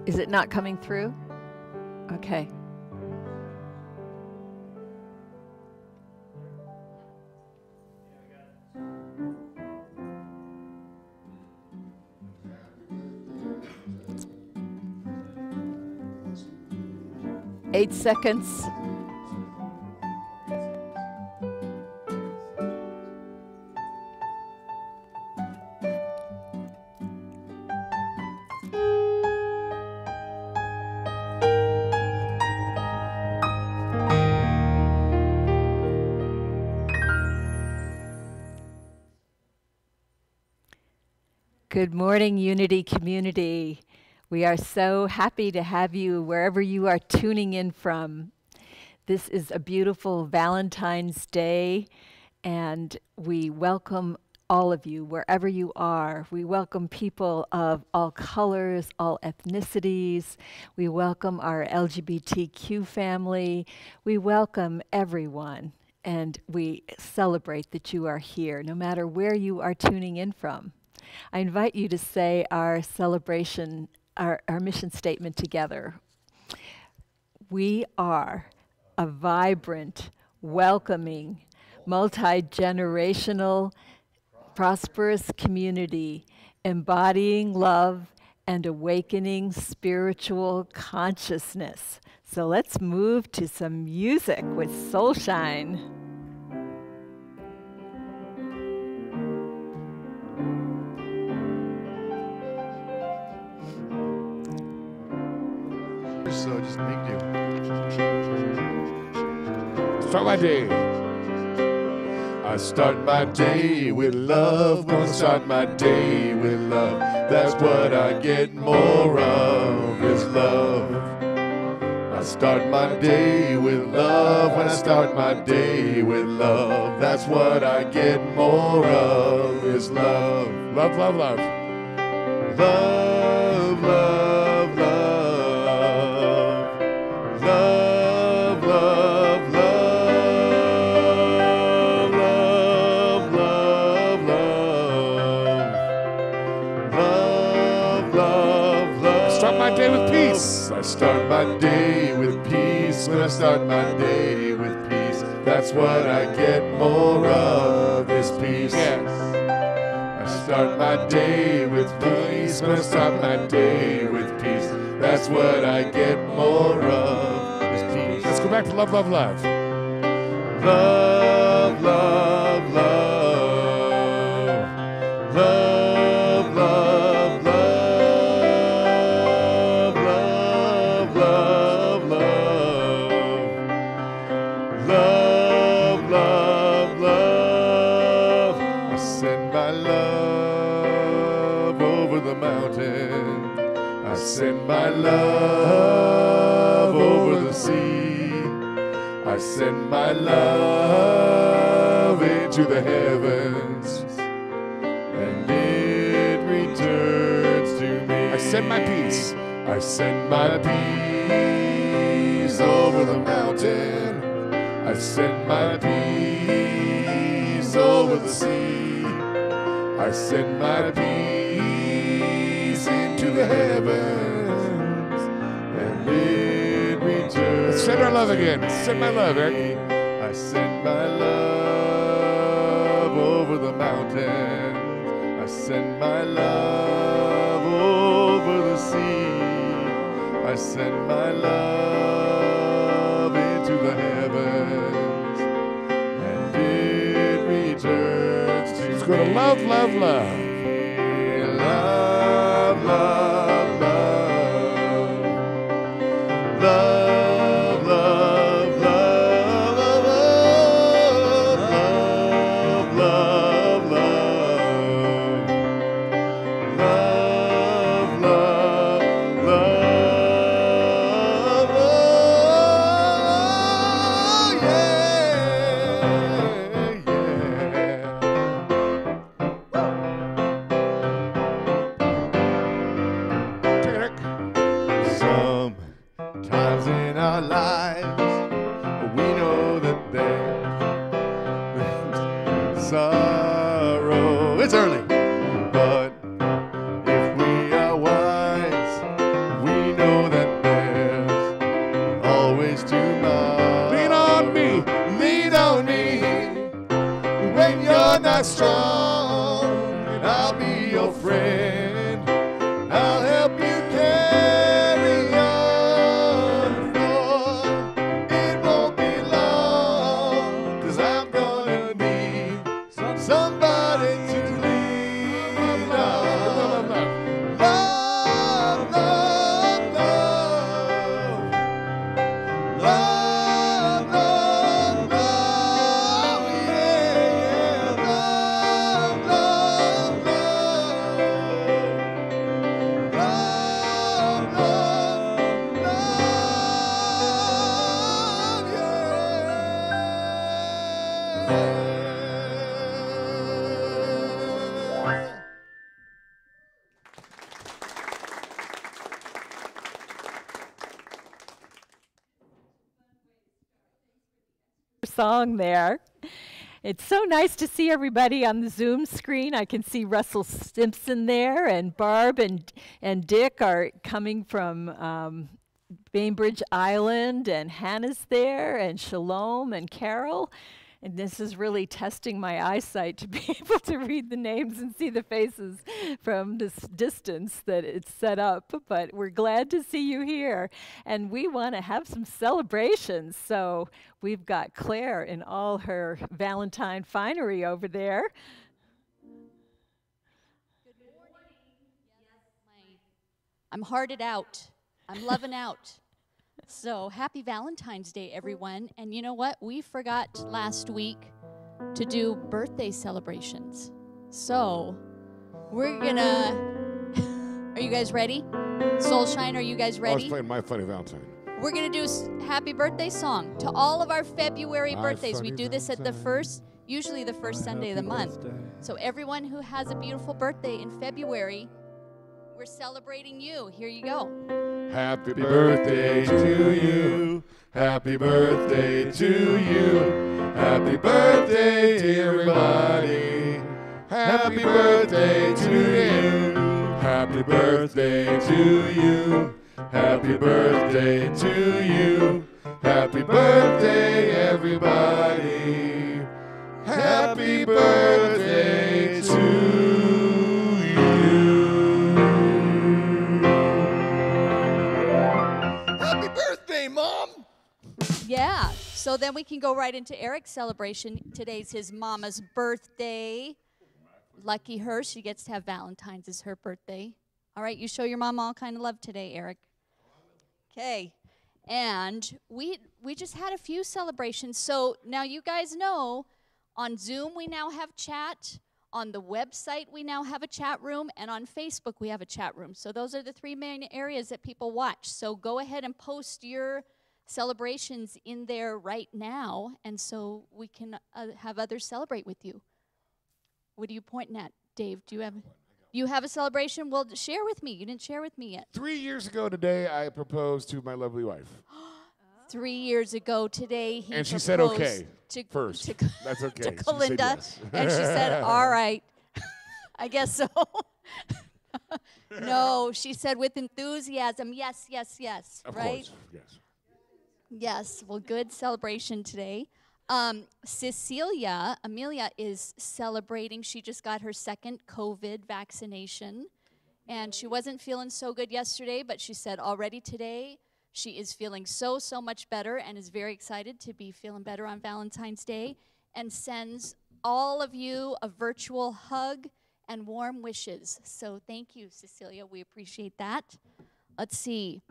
Is it not coming through? Okay. Eight seconds. Good morning, Unity community. We are so happy to have you wherever you are tuning in from. This is a beautiful Valentine's Day, and we welcome all of you wherever you are. We welcome people of all colors, all ethnicities. We welcome our LGBTQ family. We welcome everyone, and we celebrate that you are here, no matter where you are tuning in from. I invite you to say our celebration, our mission statement together. We are a vibrant, welcoming, multi-generational, prosperous community embodying love and awakening spiritual consciousness. So let's move to some music with Soulshine. So just big deal. Start my day. I start my day with love. Gonna start my day with love. That's what I get more of is love. I start my day with love. When I start my day with love, that's what I get more of is love. Love, love, love. Love, love, love. Love, love, love. Love, love, love. Love, love, love. Start my day with peace. I start my day with peace. When I start my day with peace, that's what I get more of is peace. Yes. I start my day with peace. When I start my day with peace, that's what I get more of is peace. Let's go back to love, love, love. Love, love, love. Love, love, love. Love, love, love. Love, love, love. I send my love over the mountain. I send my love over the sea. I send my love into the heavens, and it returns to me. I send my peace. I send my peace over the mountain. I send my peace over the sea. I send my peace into the heavens, and it returns. Let's send our love again. Send my love, Eric. I send my love over the mountain. I send my love over the sea. I send my love into the heavens, and it returns to Let's go to love, love, love. Love, love, love. Love, love, love, love, love, love, love. Love, love, love, oh, yeah, Eric. Sometimes in our lives, we know that there's sorrow. It's early, but if we are wise, we my strong, and I'll be your friend. I'll help you carry on, for it won't be long, 'cause I'm gonna need somebody to lean on. Love, love, love. Love, love, love, yeah, yeah. Love, love, love. Love, love, love, yeah. Song there. It's so nice to see everybody on the Zoom screen. I can see Russell Simpson there, and Barb and Dick are coming from Bainbridge Island, and Hannah's there, and Shalom and Carol. And this is really testing my eyesight to be able to read the names and see the faces from this distance that it's set up. But we're glad to see you here. And we want to have some celebrations. So we've got Claire in all her Valentine finery over there. Good morning. Yes, I'm hearted out. I'm loving out. So happy Valentine's Day, everyone. And you know what? We forgot last week to do birthday celebrations. So we're gonna, are you guys ready? Soulshine, are you guys I was ready? playing My Funny Valentine. We're gonna do happy birthday song to all of our February My birthdays. We funny do this at the Valentine. usually the first Sunday of the month. So everyone who has a beautiful birthday in February, we're celebrating you. Here you go. Happy birthday to you. Happy birthday to you. Happy birthday, dear everybody. Happy birthday to you. Happy birthday to you. Happy birthday to you. Happy birthday, everybody. Happy birthday to you. Happy birthday, Mom! Yeah, so then we can go right into Eric's celebration. Today's his mama's birthday. Lucky her, she gets to have Valentine's as her birthday. All right, you show your mom all kind of love today, Eric. Okay, and we just had a few celebrations. So now you guys know, on Zoom we now have chat. On the website we now have a chat room. And on Facebook we have a chat room. So those are the three main areas that people watch. So go ahead and post your celebrations in there right now, and so we can have others celebrate with you. What are you pointing at, Dave? Do you have a celebration? Well, share with me. You didn't share with me yet. 3 years ago today, I proposed to my lovely wife. 3 years ago today, he And she said proposed okay to, first. to, That's okay. to She said Kalinda, yes. and she said, all right. I guess so. No, she said with enthusiasm, yes, yes, yes, Of right? course, yes. Yes, well, good celebration today. Amelia is celebrating. She just got her second COVID vaccination, and she wasn't feeling so good yesterday, but she said already today she is feeling so much better and is very excited to be feeling better on Valentine's Day, and sends all of you a virtual hug and warm wishes. So thank you, Cecilia. We appreciate that. Let's see.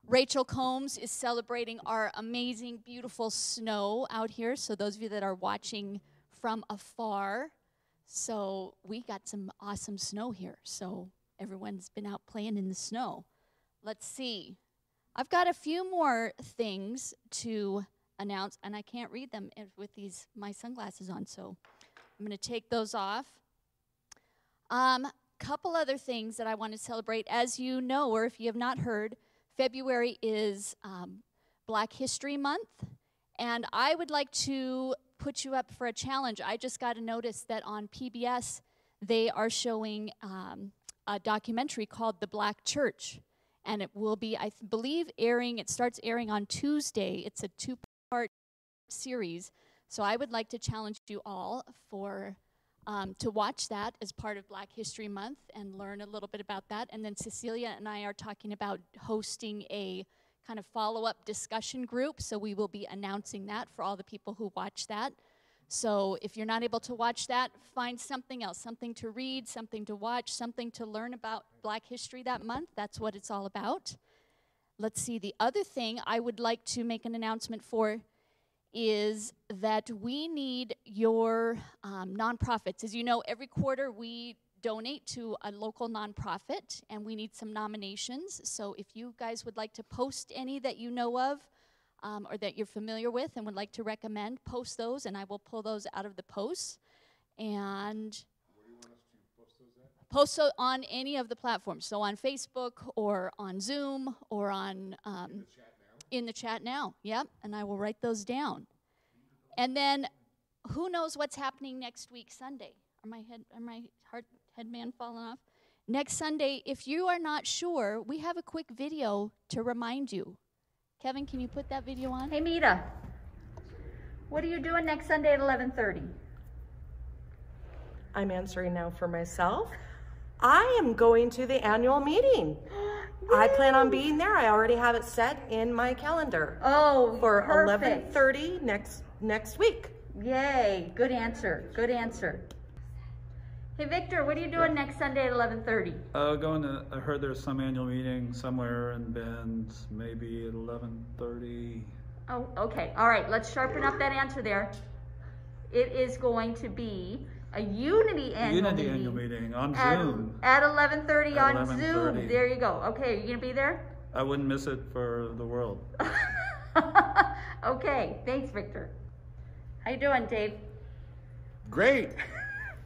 Rachel Combs is celebrating our amazing, beautiful snow out here. So those of you that are watching from afar, so we got some awesome snow here. So everyone's been out playing in the snow. Let's see. I've got a few more things to announce, and I can't read them with my sunglasses on, so I'm going to take those off. Couple other things that I want to celebrate. As you know, or if you have not heard, February is Black History Month, and I would like to put you up for a challenge. I just got a notice that on PBS they are showing a documentary called The Black Church, and it will be, I believe, it starts airing on Tuesday. It's a 2-part series, so I would like to challenge you all for to watch that as part of Black History Month and learn a little bit about that. And then Cecilia and I are talking about hosting a kind of follow-up discussion group, so we will be announcing that for all the people who watch that. So if you're not able to watch that, find something else, something to read, something to watch, something to learn about Black history that month. That's what it's all about. Let's see, the other thing I would like to make an announcement for is that we need your nonprofits. As you know, every quarter we donate to a local nonprofit, and we need some nominations. So if you guys would like to post any that you know of, or that you're familiar with and would like to recommend, post those, and I will pull those out of the posts. And Where do you want us to post those at? post so on any of the platforms. So on Facebook or on Zoom or on in the chat now. Yep, and I will write those down. And then who knows what's happening next week, Sunday? Are my head man falling off? Next Sunday, if you are not sure, we have a quick video to remind you. Kevin, can you put that video on? Hey, Mita, what are you doing next Sunday at 11:30? I'm answering now for myself. I am going to the annual meeting. I plan on being there. I already have it set in my calendar. Oh, for perfect. 11:30 next week. Yay, good answer, good answer. Hey, Victor, what are you doing next Sunday at 11:30? I heard there's some annual meeting somewhere in Bend, maybe at 11:30. Oh, okay, all right, let's sharpen up that answer there. It is going to be a Unity annual meeting on Zoom. At 11:30 At on Zoom. 11:30. There you go. Okay, are you gonna be there? I wouldn't miss it for the world. Okay, thanks, Victor. How you doing, Dave? Great.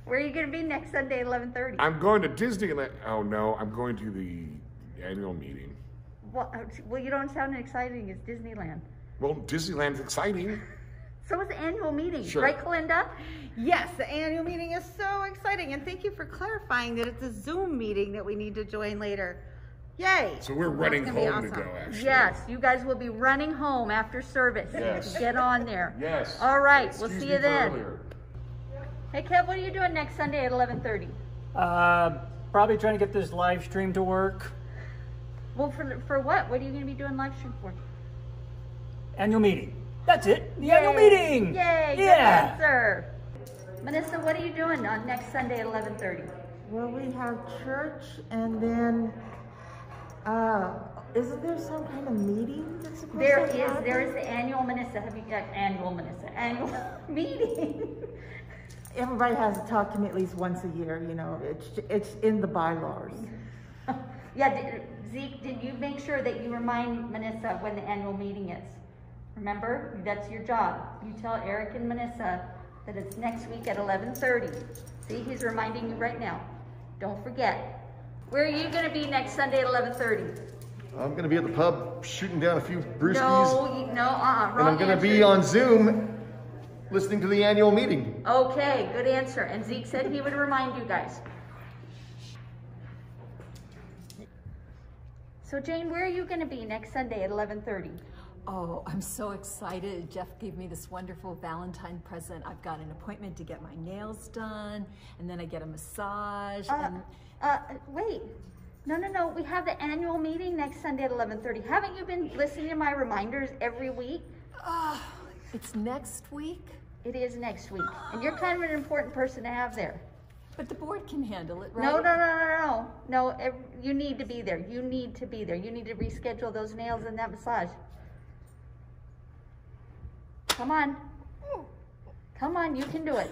Where are you going to be next Sunday at 11:30? I'm going to Disneyland. Oh no, I'm going to the annual meeting. Well, you don't sound exciting. It's Disneyland. Well, Disneyland's exciting. So is the annual meeting, Sure. right, Kalinda? Yes, the annual meeting is so exciting, and thank you for clarifying that it's a Zoom meeting that we need to join later. Yay! So we're That's running gonna be home to awesome. go, actually. Yes, you guys will be running home after service. Yes. Get on there. Yes. All right, we'll Excuse see me you for then. earlier. Hey, Kev, what are you doing next Sunday at 11:30? Probably trying to get this live stream to work. Well, for what? What are you going to be doing live stream for? Annual meeting. That's it. The annual meeting. Yay, good Yeah. answer. Vanessa, what are you doing on next Sunday at 11:30? Well, we have church, and then isn't there some kind of meeting that's supposed There to is happen? the annual Manissa. Have you got annual meeting? Everybody has to talk to me at least once a year. You know, it's in the bylaws. Yeah, Zeke, did you make sure that you remind Manissa when the annual meeting is? Remember, that's your job. You tell Eric and Manissa that it's next week at 11:30. See, he's reminding you right now. Don't forget. Where are you going to be next Sunday at 11:30? I'm going to be at the pub shooting down a few brewskis. No, wrong and I'm going to be answer. on Zoom listening to the annual meeting. Okay, good answer. And Zeke said he would remind you guys. So Jane, where are you going to be next Sunday at 11:30? Oh, I'm so excited. Jeff gave me this wonderful Valentine present. I've got an appointment to get my nails done, and then I get a massage. Wait. No. We have the annual meeting next Sunday at 11:30. Haven't you been listening to my reminders every week? It's next week, It is next week. And you're kind of an important person to have there. but the board can handle it, right? No. No, you need to be there. You need to be there. You need to reschedule those nails and that massage. Come on. Come on, you can do it.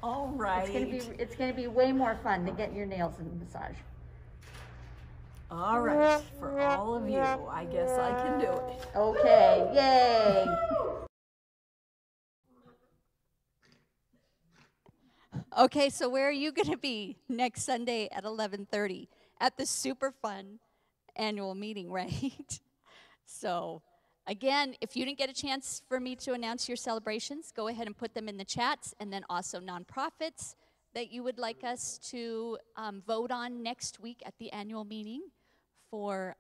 All right. It's gonna be way more fun than getting your nails and massage. All right. For all of you, I guess I can do it. Okay, yay. Okay, so where are you going to be next Sunday at 11:30? At the super fun annual meeting, right? So, again, if you didn't get a chance for me to announce your celebrations, go ahead and put them in the chats, and then also nonprofits that you would like us to vote on next week at the annual meeting for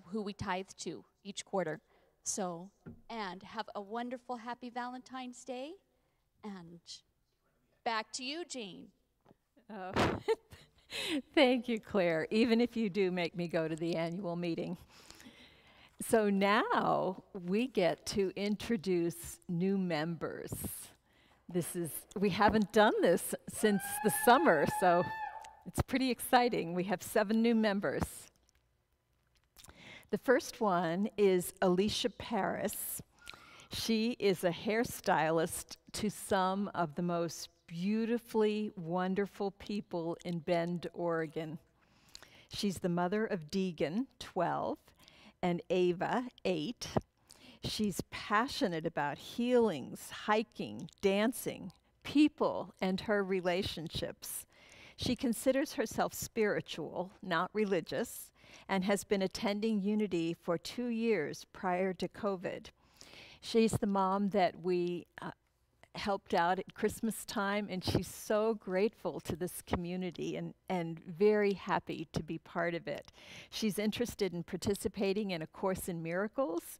who we tithe to each quarter. So, and have a wonderful, happy Valentine's Day, and Back to you, Jean. Oh. Thank you, Claire, even if you do make me go to the annual meeting. So now we get to introduce new members. We haven't done this since the summer, so it's pretty exciting. We have 7 new members. The first one is Alicia Paris. She is a hairstylist to some of the most beautifully wonderful people in Bend, Oregon. She's the mother of Deegan, 12, and Ava, 8. She's passionate about healings, hiking, dancing, people, and her relationships. She considers herself spiritual, not religious, and has been attending Unity for 2 years prior to COVID. She's the mom that we helped out at Christmas time, and she's so grateful to this community and very happy to be part of it. She's interested in participating in A Course in Miracles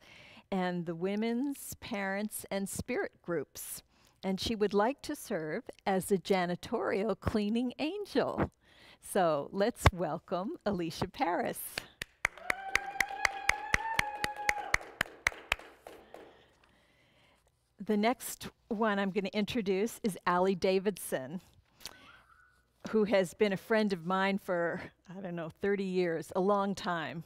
and the women's, parents, and spirit groups. And she would like to serve as a janitorial cleaning angel. So let's welcome Alicia Paris. The next one I'm going to introduce is Davidson, who has been a friend of mine for, 30 years, a long time.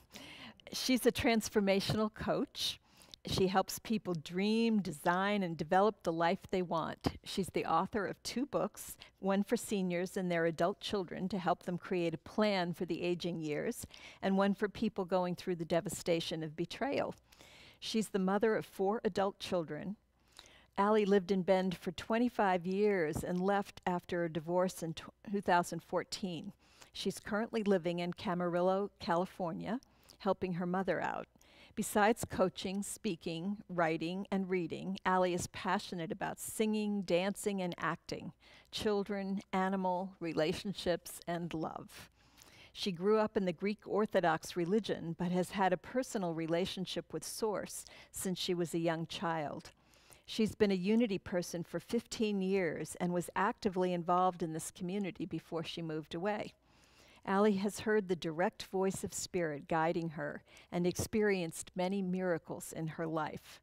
She's a transformational coach. She helps people dream, design, and develop the life they want. She's the author of 2 books, one for seniors and their adult children to help them create a plan for the aging years, and one for people going through the devastation of betrayal. She's the mother of 4 adult children. Allie lived in Bend for 25 years and left after a divorce in 2014. She's currently living in Camarillo, California, helping her mother out. Besides coaching, speaking, writing, and reading, Allie is passionate about singing, dancing, and acting, children, animal, relationships, and love. She grew up in the Greek Orthodox religion, but has had a personal relationship with Source since she was a young child. She's been a Unity person for 15 years and was actively involved in this community before she moved away. Allie has heard the direct voice of Spirit guiding her and experienced many miracles in her life.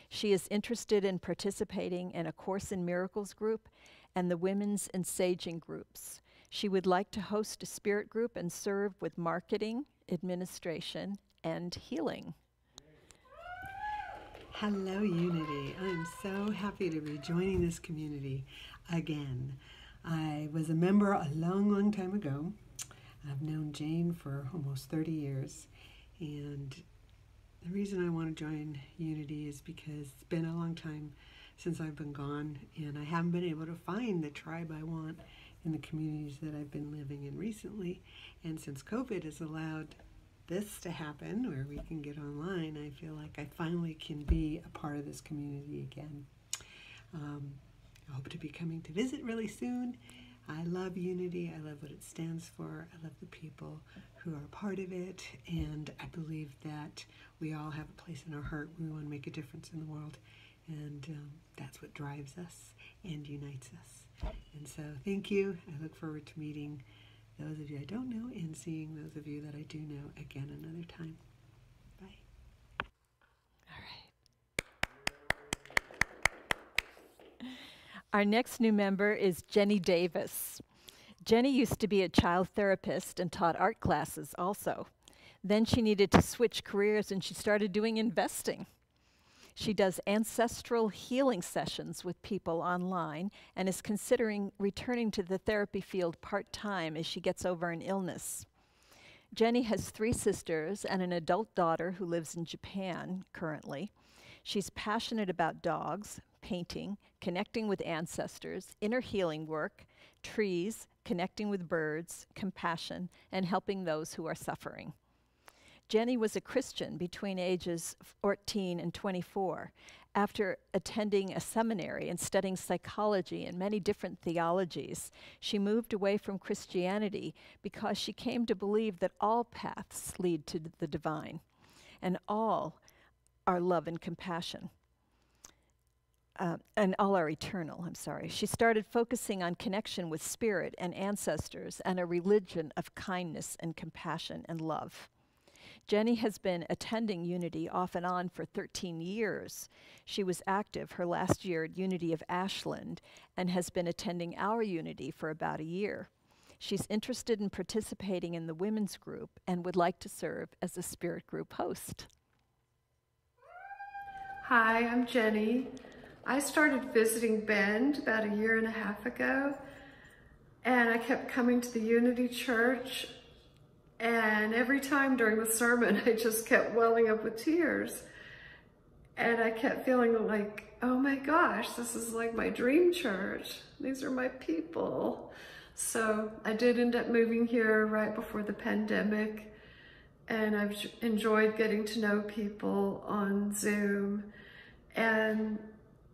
She is interested in participating in A Course in Miracles group and the Women's and Saging groups. She would like to host a spirit group and serve with marketing, administration, and healing. Hello, Unity. I'm so happy to be joining this community again. I was a member a long, long time ago. I've known Jane for almost 30 years, and the reason I want to join Unity is because it's been a long time since I've been gone, and I haven't been able to find the tribe I want in the communities that I've been living in recently. And since COVID has allowed this to happen, where we can get online, I feel like I finally can be a part of this community again. I hope to be coming to visit really soon. I love Unity. I love what it stands for. I love the people who are part of it, and I believe that we all have a place in our heart. We want to make a difference in the world, and that's what drives us and unites us. And so thank you. I look forward to meeting those of you I don't know and seeing those of you that I do know again another time. Bye. All right. Our next new member is Jenny Davis. Jenny used to be a child therapist and taught art classes also. Then she needed to switch careers and she started doing investing. She does ancestral healing sessions with people online and is considering returning to the therapy field part-time as she gets over an illness. Jenny has 3 sisters and an adult daughter who lives in Japan currently. She's passionate about dogs, painting, connecting with ancestors, inner healing work, trees, connecting with birds, compassion, and helping those who are suffering. Jenny was a Christian between ages 14 and 24. After attending a seminary and studying psychology and many different theologies, she moved away from Christianity because she came to believe that all paths lead to the divine, and all are love and compassion. and all are eternal, I'm sorry. She started focusing on connection with spirit and ancestors and a religion of kindness and compassion and love. Jenny has been attending Unity off and on for 13 years. She was active her last year at Unity of Ashland and has been attending our Unity for about a year. She's interested in participating in the women's group and would like to serve as a spirit group host. Hi, I'm Jenny. I started visiting Bend about a year and a half ago, and I kept coming to the Unity Church, and every time during the sermon, I just kept welling up with tears. And I kept feeling like, oh my gosh, this is like my dream church. These are my people. So I did end up moving here right before the pandemic, and I've enjoyed getting to know people on Zoom. And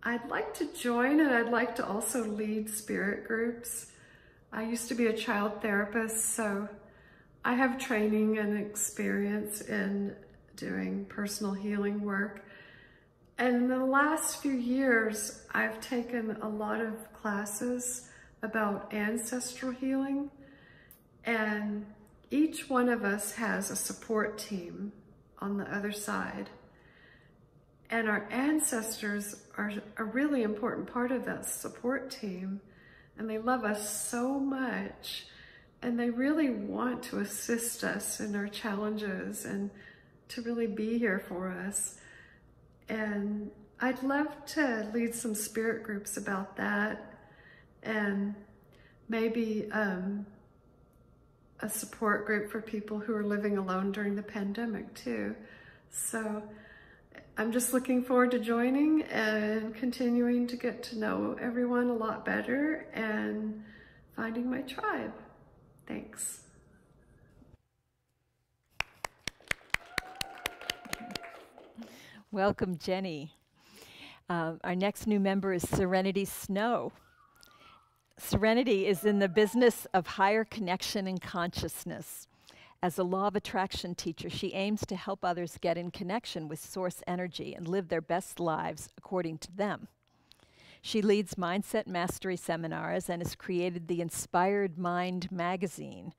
I'd like to join, and I'd like to also lead spirit groups. I used to be a child therapist, so I have training and experience in doing personal healing work. And in the last few years, I've taken a lot of classes about ancestral healing, and each one of us has a support team on the other side. And our ancestors are a really important part of that support team, and they love us so much, and they really want to assist us in our challenges and to really be here for us. And I'd love to lead some spirit groups about that, and maybe a support group for people who are living alone during the pandemic too. So I'm just looking forward to joining and continuing to get to know everyone a lot better and finding my tribe. Thanks. Welcome, Jenny. Our next new member is Serenity Snow. Serenity is in the business of higher connection and consciousness. As a law of attraction teacher, she aims to help others get in connection with source energy and live their best lives according to them. She leads mindset mastery seminars and has created the Inspired Mind magazine,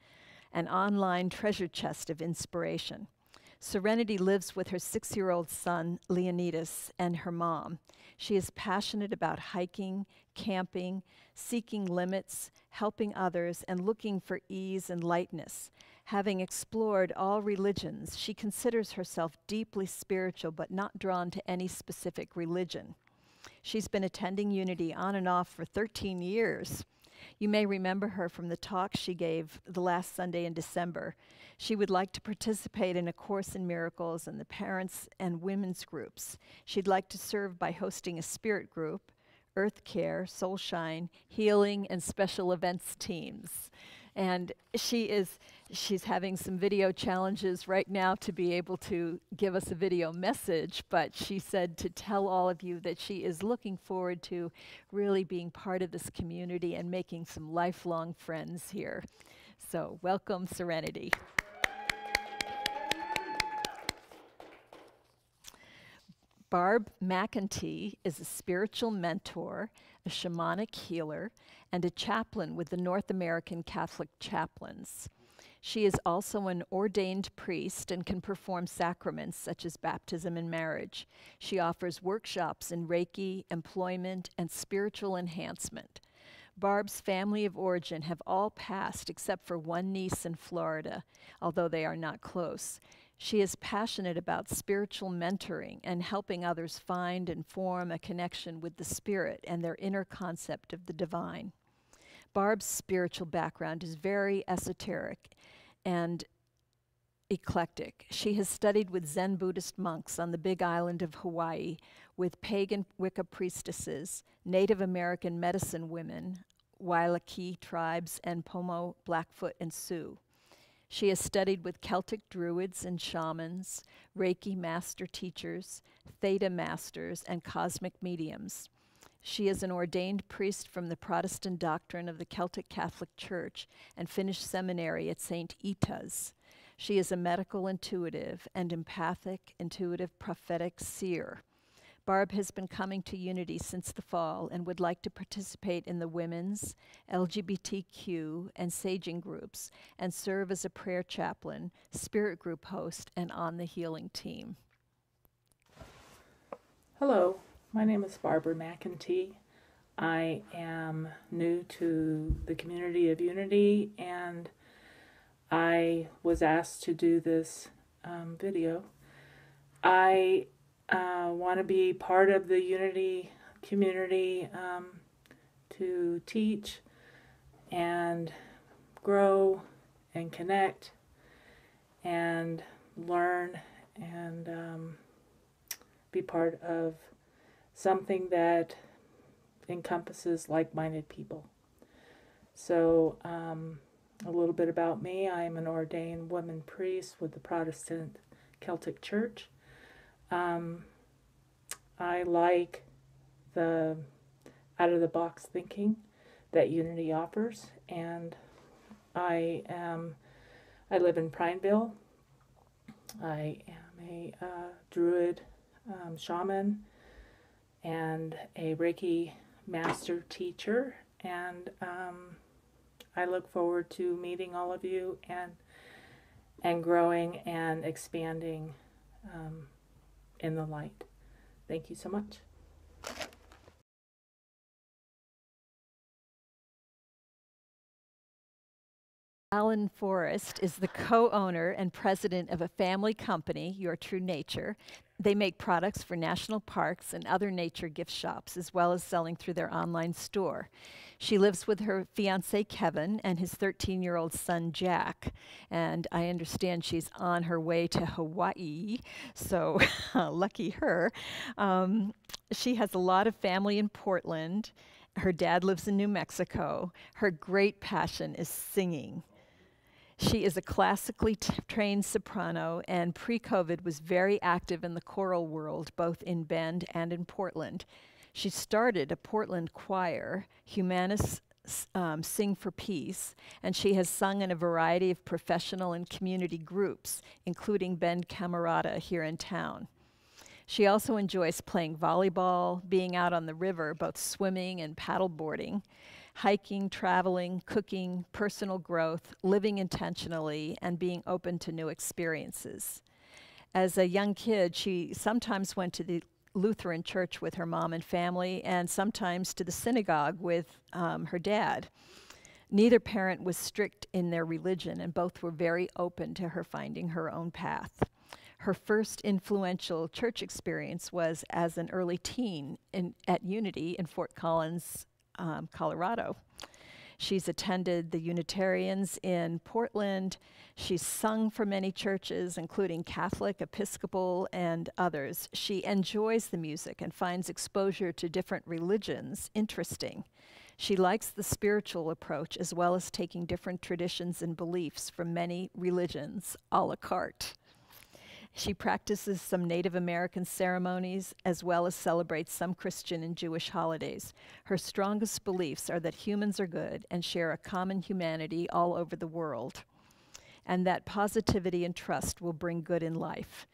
an online treasure chest of inspiration. Serenity lives with her 6-year-old son, Leonidas, and her mom. She is passionate about hiking, camping, seeking limits, helping others, and looking for ease and lightness. Having explored all religions, she considers herself deeply spiritual but not drawn to any specific religion. She's been attending Unity on and off for 13 years. You may remember her from the talk she gave the last Sunday in December. She would like to participate in A Course in Miracles and the parents and women's groups. She'd like to serve by hosting a spirit group, Earth Care, Soul Shine, Healing, and Special Events teams. And she's having some video challenges right now to be able to give us a video message, but she said to tell all of you that she is looking forward to really being part of this community and making some lifelong friends here. So welcome, Serenity. Barb McEntee is a spiritual mentor, a shamanic healer, and a chaplain with the North American Catholic Chaplains. She is also an ordained priest and can perform sacraments such as baptism and marriage. She offers workshops in Reiki, employment, and spiritual enhancement. Barb's family of origin have all passed except for one niece in Florida, although they are not close. She is passionate about spiritual mentoring and helping others find and form a connection with the spirit and their inner concept of the divine. Barb's spiritual background is very esoteric and eclectic. She has studied with Zen Buddhist monks on the Big Island of Hawaii, with pagan Wicca priestesses, Native American medicine women, Wailaki tribes, and Pomo, Blackfoot, and Sioux. She has studied with Celtic druids and shamans, Reiki master teachers, Theta masters, and cosmic mediums. She is an ordained priest from the Protestant doctrine of the Celtic Catholic Church and finished seminary at St. Ita's. She is a medical intuitive and empathic, intuitive, prophetic seer. Barb has been coming to Unity since the fall and would like to participate in the women's, LGBTQ, and saging groups and serve as a prayer chaplain, spirit group host, and on the healing team. Hello, my name is Barbara McEntee. I am new to the community of Unity, and I was asked to do this video. I want to be part of the Unity community to teach and grow and connect and learn and be part of something that encompasses like-minded people. So a little bit about me. I'm an ordained woman priest with the Protestant Celtic Church. I like the out-of-the-box thinking that Unity offers, and I live in Prineville. I am a Druid shaman and a Reiki master teacher, and I look forward to meeting all of you and growing and expanding in the light. Thank you so much. Alan Forrest is the co-owner and president of a family company, Your True Nature. They make products for national parks and other nature gift shops, as well as selling through their online store. She lives with her fiancé, Kevin, and his 13-year-old son, Jack. And I understand she's on her way to Hawaii, so lucky her. She has a lot of family in Portland. Her dad lives in New Mexico. Her great passion is singing. She is a classically trained soprano, and pre-COVID was very active in the choral world, both in Bend and in Portland. She started a Portland choir, Humanis Sing for Peace, and she has sung in a variety of professional and community groups, including Bend Camerata here in town. She also enjoys playing volleyball, being out on the river, both swimming and paddleboarding, hiking, traveling, cooking, personal growth, living intentionally, and being open to new experiences. As a young kid, she sometimes went to the Lutheran church with her mom and family, and sometimes to the synagogue with her dad. Neither parent was strict in their religion, and both were very open to her finding her own path. Her first influential church experience was as an early teen at Unity in Fort Collins, Colorado. She's attended the Unitarians in Portland. She's sung for many churches, including Catholic, Episcopal, and others. She enjoys the music and finds exposure to different religions interesting. She likes the spiritual approach, as well as taking different traditions and beliefs from many religions a la carte. She practices some Native American ceremonies, as well as celebrates some Christian and Jewish holidays. Her strongest beliefs are that humans are good and share a common humanity all over the world, and that positivity and trust will bring good in life.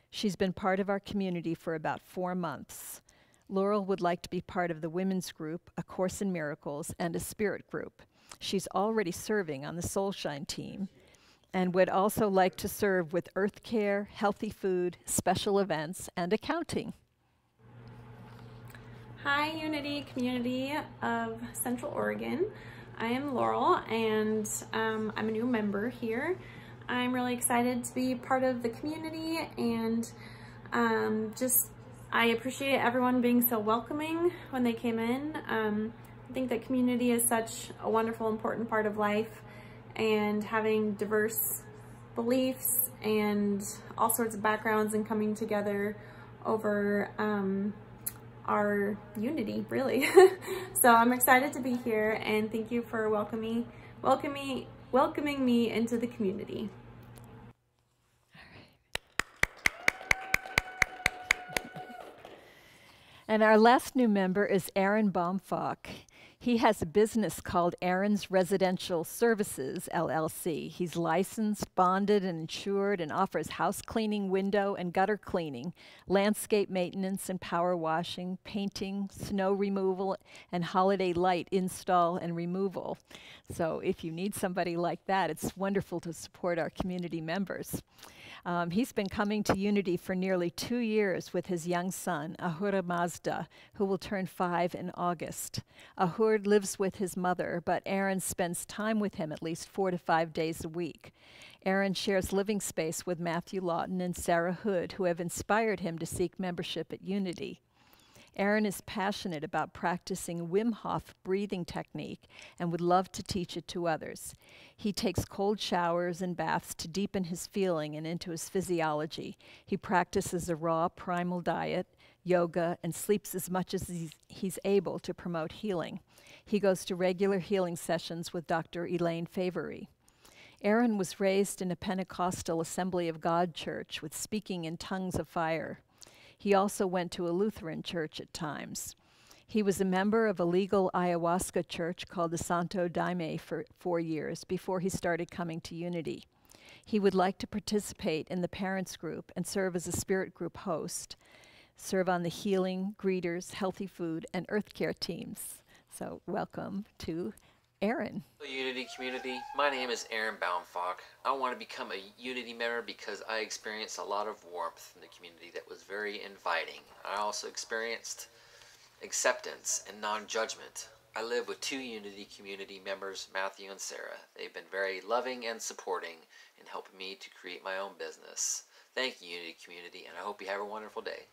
She's been part of our community for about 4 months. Laurel would like to be part of the women's group, A Course in Miracles, and a spirit group. She's already serving on the Soulshine team, and would also like to serve with earth care, healthy food, special events, and accounting. Hi, Unity community of Central Oregon. I am Laurel, and I'm a new member here. I'm really excited to be part of the community, and I appreciate everyone being so welcoming when they came in. I think that community is such a wonderful, important part of life, and having diverse beliefs and all sorts of backgrounds and coming together over our unity, really. So I'm excited to be here, and thank you for welcoming me into the community. And our last new member is Aaron Bomfak. He has a business called Aaron's Residential Services, LLC. He's licensed, bonded, and insured, and offers house cleaning, window and gutter cleaning, landscape maintenance and power washing, painting, snow removal, and holiday light install and removal. So if you need somebody like that, it's wonderful to support our community members. He's been coming to Unity for nearly 2 years with his young son, Ahura Mazda, who will turn 5 in August. Ahur lives with his mother, but Aaron spends time with him at least 4 to 5 days a week. Aaron shares living space with Matthew Lawton and Sarah Hood, who have inspired him to seek membership at Unity. Aaron is passionate about practicing Wim Hof breathing technique and would love to teach it to others. He takes cold showers and baths to deepen his feeling and into his physiology. He practices a raw primal diet, yoga, and sleeps as much as he's able to promote healing. He goes to regular healing sessions with Dr. Elaine Favory. Aaron was raised in a Pentecostal Assembly of God church with speaking in tongues of fire. He also went to a Lutheran church at times. He was a member of a legal ayahuasca church called the Santo Daime for 4 years before he started coming to Unity. He would like to participate in the parents group and serve as a spirit group host, serve on the healing, greeters, healthy food, and earth care teams. So welcome to Aaron. Hello, Unity community. My name is Aaron Bomfak. I want to become a Unity member because I experienced a lot of warmth in the community that was very inviting. I also experienced acceptance and non-judgment. I live with 2 Unity community members, Matthew and Sarah. They've been very loving and supporting in helping me to create my own business. Thank you, Unity community, and I hope you have a wonderful day.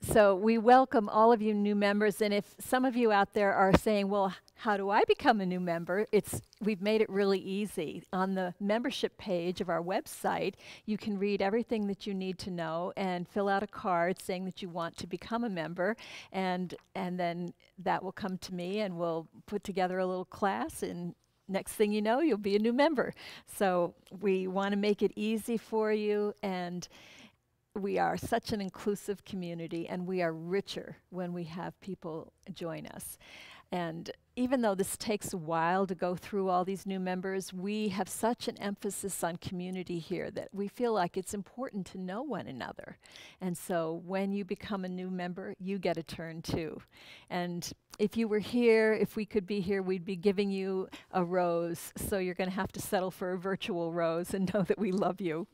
So we welcome all of you new members, and if some of you out there are saying, well, how do I become a new member? We've made it really easy. On the membership page of our website, you can read everything that you need to know and fill out a card saying that you want to become a member, and then that will come to me and we'll put together a little class, and next thing you know, you'll be a new member. So we want to make it easy for you, and we are such an inclusive community, and we are richer when we have people join us. And even though this takes a while to go through all these new members, we have such an emphasis on community here that we feel like it's important to know one another. And so when you become a new member, you get a turn too. And if you were here, if we could be here, we'd be giving you a rose. So you're going to have to settle for a virtual rose and know that we love you.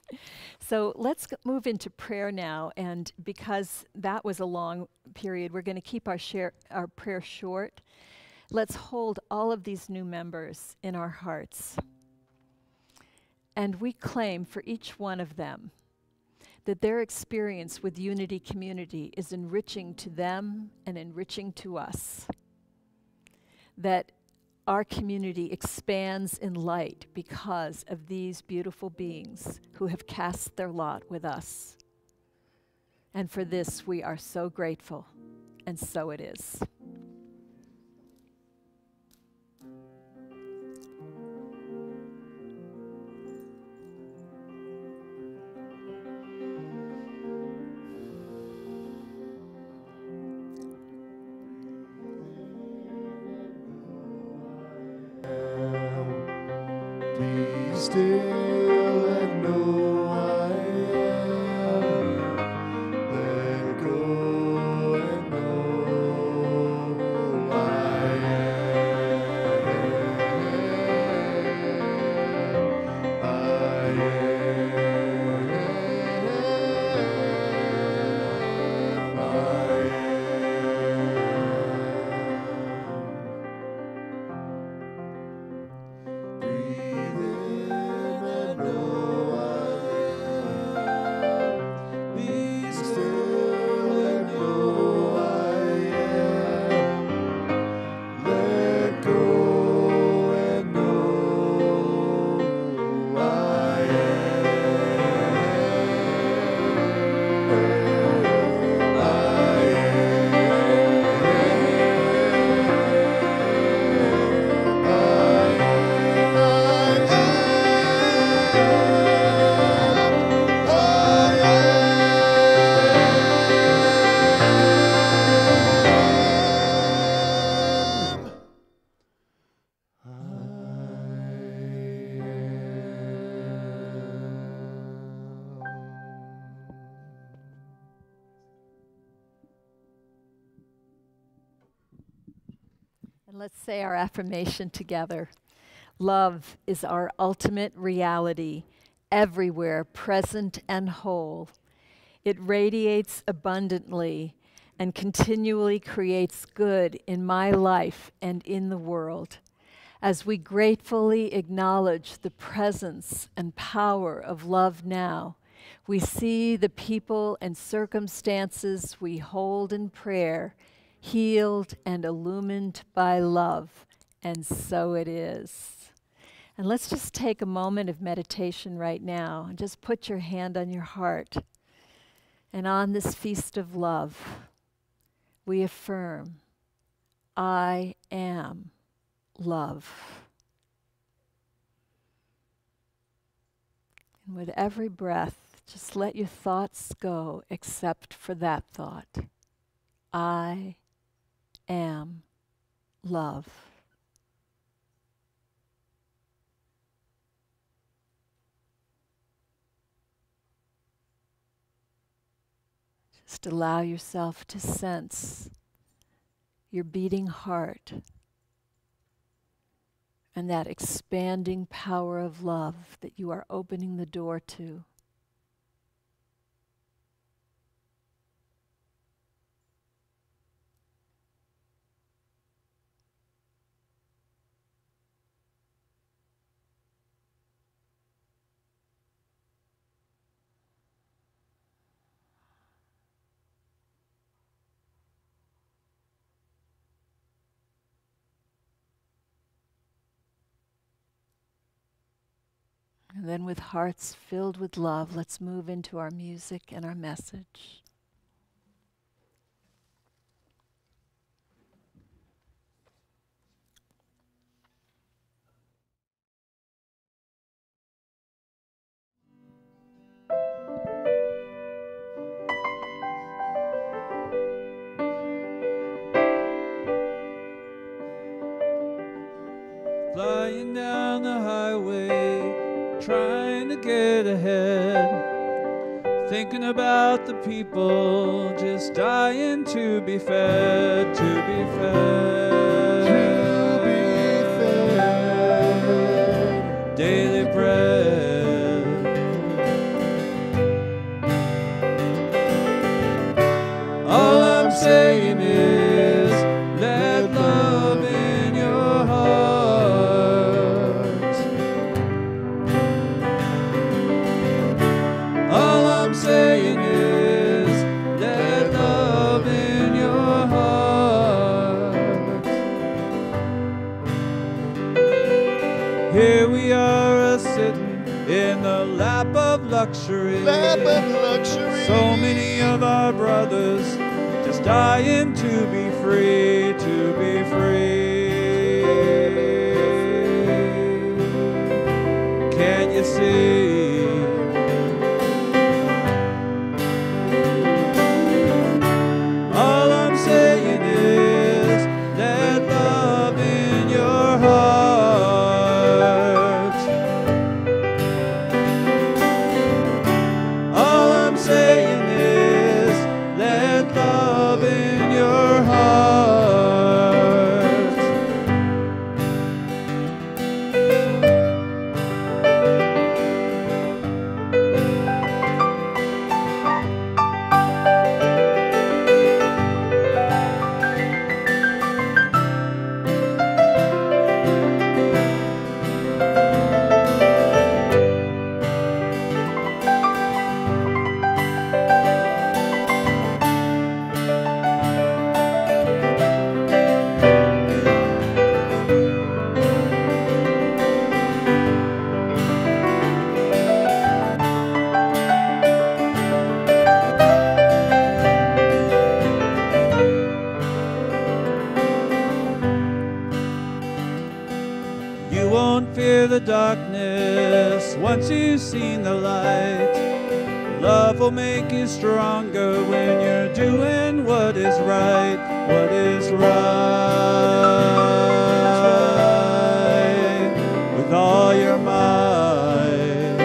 So let's move into prayer now. And because that was a long period, we're going to keep our prayer short. Let's hold all of these new members in our hearts. And we claim for each one of them that their experience with Unity Community is enriching to them and enriching to us. That our community expands in light because of these beautiful beings who have cast their lot with us. And for this, we are so grateful, and so it is. Be still and know I am. Let go and know I am. I am. Breathe in Let's say our affirmation together. Love is our ultimate reality, everywhere present and whole. It radiates abundantly and continually creates good in my life and in the world. As we gratefully acknowledge the presence and power of love now, we see the people and circumstances we hold in prayer healed and illumined by love, and so it is. And let's just take a moment of meditation right now and just put your hand on your heart. And on this feast of love, we affirm, I am love. And with every breath, just let your thoughts go except for that thought. I am love. Just allow yourself to sense your beating heart and that expanding power of love that you are opening the door to. And then with hearts filled with love, let's move into our music and our message. Flying down the highway, trying to get ahead, thinking about the people just dying to be fed, to be fed, to be fed. Daily bread. All I'm saying is, let love in your heart. All I'm saying is, let love in your heart. Here we are a-sitting in the lap of luxury. Lap of luxury. So many of our brothers just dying to be free, to be free. Can't you see? All I'm saying is, let love in your heart. All I'm saying is, let love in your heart. You won't fear the darkness once you've seen the light. Love will make you stronger when you're doing what is right, what is right, with all your might.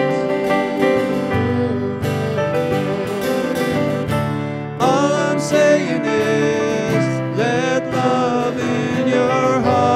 All I'm saying is, let love in your heart.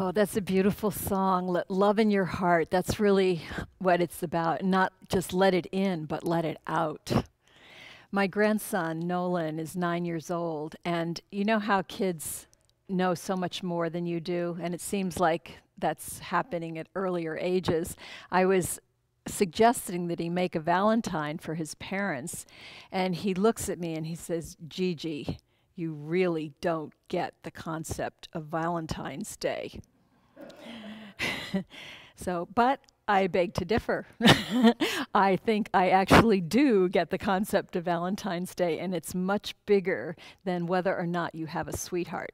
Oh, that's a beautiful song. Let love in your heart. That's really what it's about. Not just let it in, but let it out. My grandson, Nolan, is 9 years old, and you know how kids know so much more than you do, and it seems like that's happening at earlier ages. I was suggesting that he make a valentine for his parents, and he looks at me and he says, "Gigi, you really don't get the concept of Valentine's Day." But I beg to differ. I think I actually do get the concept of Valentine's Day, and it's much bigger than whether or not you have a sweetheart.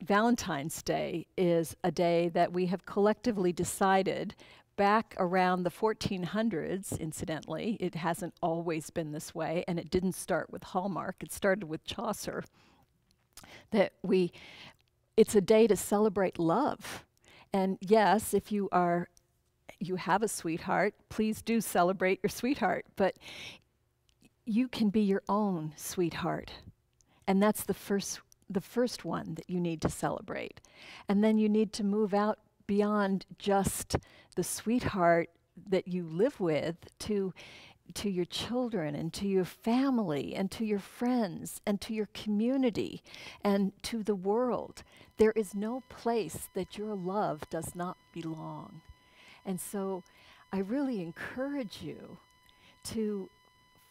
Valentine's Day is a day that we have collectively decided back around the 1400s, incidentally. It hasn't always been this way, and it didn't start with Hallmark. It started with Chaucer. It's a day to celebrate love. And yes, if you have a sweetheart, please do celebrate your sweetheart, but you can be your own sweetheart. And that's the first one that you need to celebrate. And then you need to move out beyond just the sweetheart that you live with to your children and to your family and to your friends and to your community and to the world. There is no place that your love does not belong. And so I really encourage you to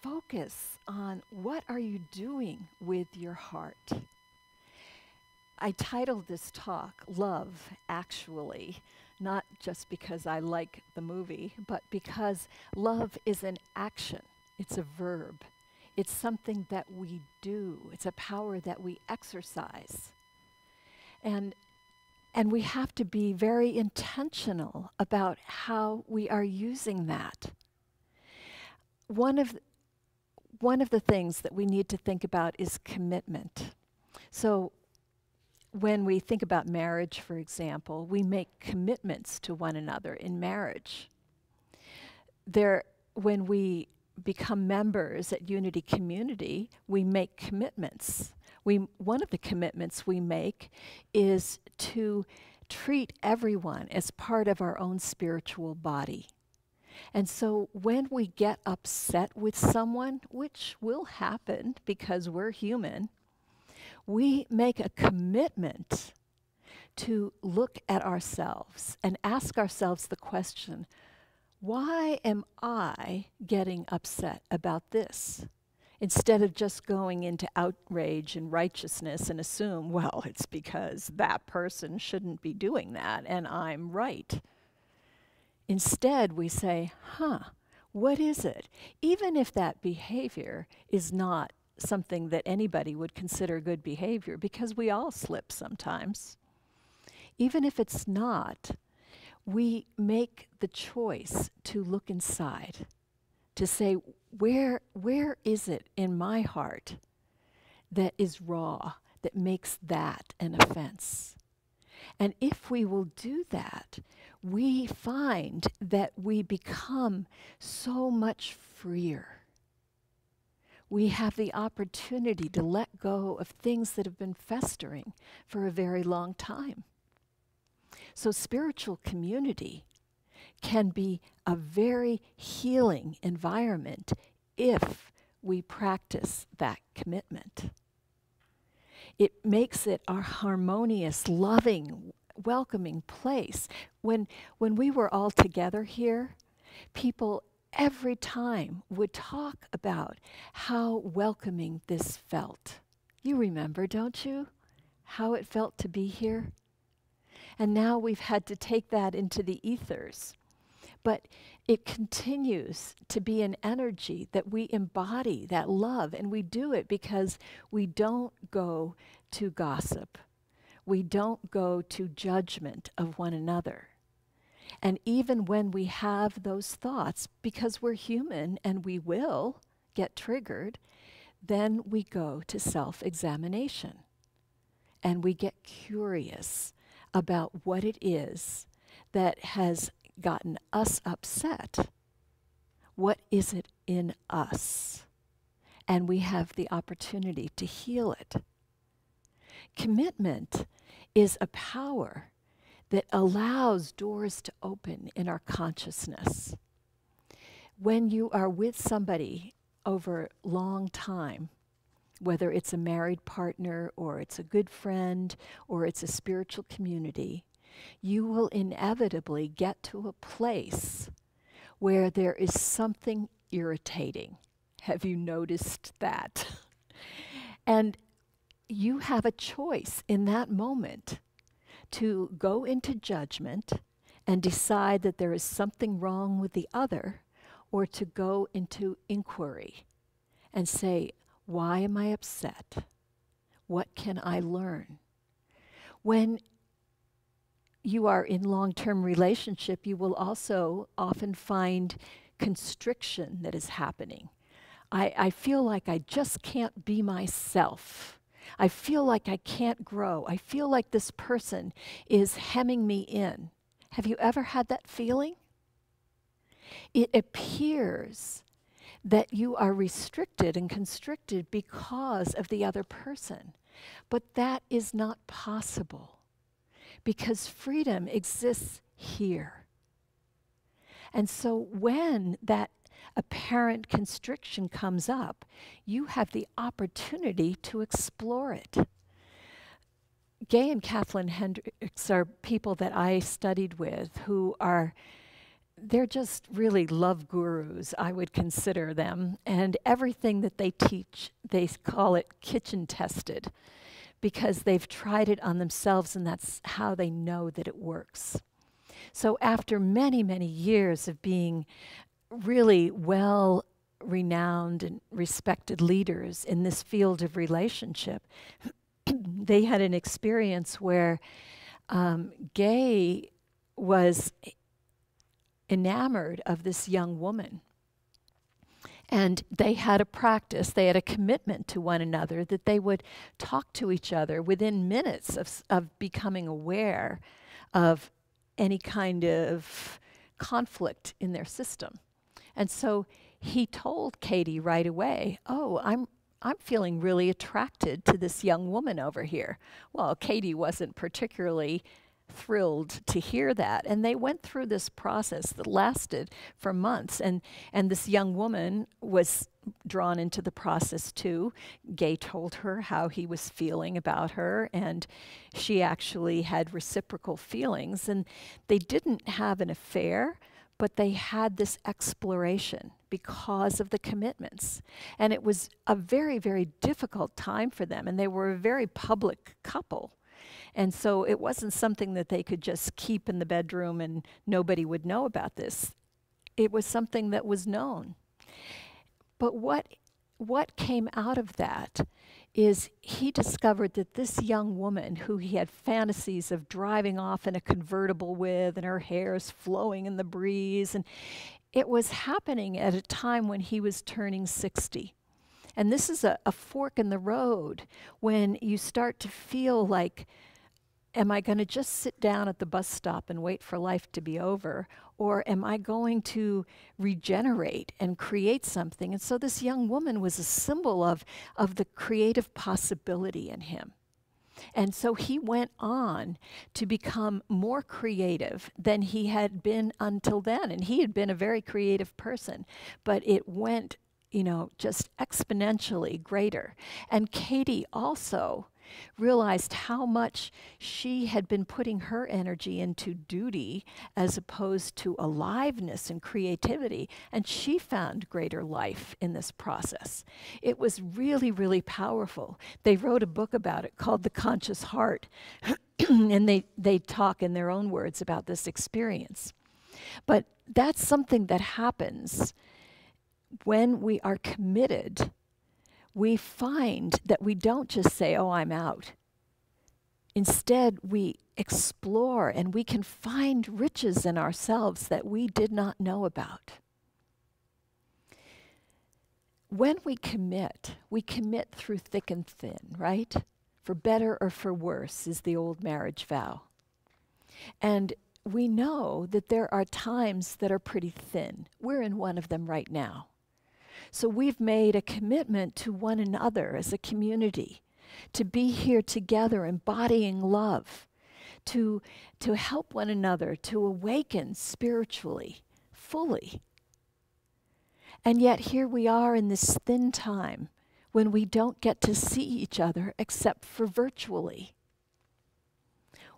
focus on what are you doing with your heart. I titled this talk, Love, Actually, not just because I like the movie, but because love is an action. It's a verb. It's something that we do. It's a power that we exercise. And we have to be very intentional about how we are using that. One of the things that we need to think about is commitment. So when we think about marriage, for example, we make commitments to one another in marriage. When we become members at Unity Community, we make commitments. One of the commitments we make is to treat everyone as part of our own spiritual body. And so when we get upset with someone, which will happen because we're human, we make a commitment to look at ourselves and ask ourselves the question, why am I getting upset about this? Instead of just going into outrage and righteousness and assume, well, it's because that person shouldn't be doing that and I'm right. Instead, we say, what is it? Even if that behavior is not something that anybody would consider good behavior, because we all slip sometimes. Even if it's not, we make the choice to look inside, to say, where is it in my heart that is raw, that makes that an offense? And if we will do that, we find that we become so much freer. We have the opportunity to let go of things that have been festering for a very long time. So spiritual community can be a very healing environment if we practice that commitment. It makes it a harmonious, loving, welcoming place. When we were all together here, people every time would talk about how welcoming this felt. You remember, don't you? How it felt to be here? And now we've had to take that into the ethers. But it continues to be an energy that we embody, that love, and we do it because we don't go to gossip. We don't go to judgment of one another. And even when we have those thoughts, because we're human and we will get triggered, then we go to self-examination. And we get curious about what it is that has gotten us upset. What is it in us? And we have the opportunity to heal it. Commitment is a power that allows doors to open in our consciousness. When you are with somebody over a long time, whether it's a married partner or it's a good friend or it's a spiritual community, you will inevitably get to a place where there is something irritating. Have you noticed that? And you have a choice in that moment to go into judgment and decide that there is something wrong with the other, or to go into inquiry and say, why am I upset? What can I learn? When you are in long-term relationship, you will also often find constriction that is happening. I feel like I just can't be myself. I feel like I can't grow. I feel like this person is hemming me in. Have you ever had that feeling? It appears that you are restricted and constricted because of the other person. But that is not possible, because freedom exists here. And so when that apparent constriction comes up, you have the opportunity to explore it. Gay and Kathleen Hendricks are people that I studied with who are, they're just really love gurus, I would consider them. And everything that they teach, they call it kitchen tested, because they've tried it on themselves and that's how they know that it works. So after many, many years of being really well-renowned and respected leaders in this field of relationship, they had an experience where Gay was enamored of this young woman. And they had a practice, they had a commitment to one another that they would talk to each other within minutes of becoming aware of any kind of conflict in their system. And so he told Katie right away, oh, I'm feeling really attracted to this young woman over here. Well, Katie wasn't particularly thrilled to hear that. And they went through this process that lasted for months. And this young woman was drawn into the process too. Gay told her how he was feeling about her, and she actually had reciprocal feelings. And they didn't have an affair, but they had this exploration because of the commitments. And it was a very, very difficult time for them, and they were a very public couple. And so it wasn't something that they could just keep in the bedroom and nobody would know about this. It was something that was known. But what came out of that is he discovered that this young woman who he had fantasies of driving off in a convertible with, and her hair is flowing in the breeze, and it was happening at a time when he was turning 60. And this is a fork in the road when you start to feel like, am I going to just sit down at the bus stop and wait for life to be over? Or am I going to regenerate and create something? And so this young woman was a symbol of the creative possibility in him. And so he went on to become more creative than he had been until then. And he had been a very creative person, but it went, you know, just exponentially greater. And Katie also realized how much she had been putting her energy into duty as opposed to aliveness and creativity, and she found greater life in this process. It was really, really powerful. They wrote a book about it called The Conscious Heart, and they talk in their own words about this experience. But that's something that happens when we are committed. We find that we don't just say, oh, I'm out. Instead, we explore and we can find riches in ourselves that we did not know about. When we commit through thick and thin, right? For better or for worse is the old marriage vow. And we know that there are times that are pretty thin. We're in one of them right now. So we've made a commitment to one another as a community to be here together embodying love, to help one another, to awaken spiritually, fully. And yet here we are in this thin time when we don't get to see each other except for virtually.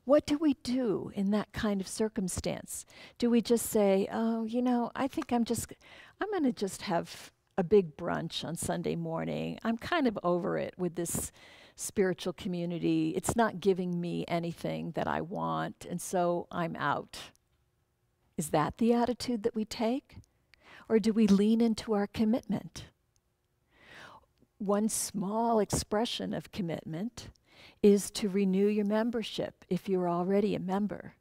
What do we do in that kind of circumstance? Do we just say, oh, you know, I think I'm going to just have a big brunch on Sunday morning. I'm kind of over it with this spiritual community. It's not giving me anything that I want, and so I'm out. Is that the attitude that we take? Or do we lean into our commitment? One small expression of commitment is to renew your membership if you're already a member.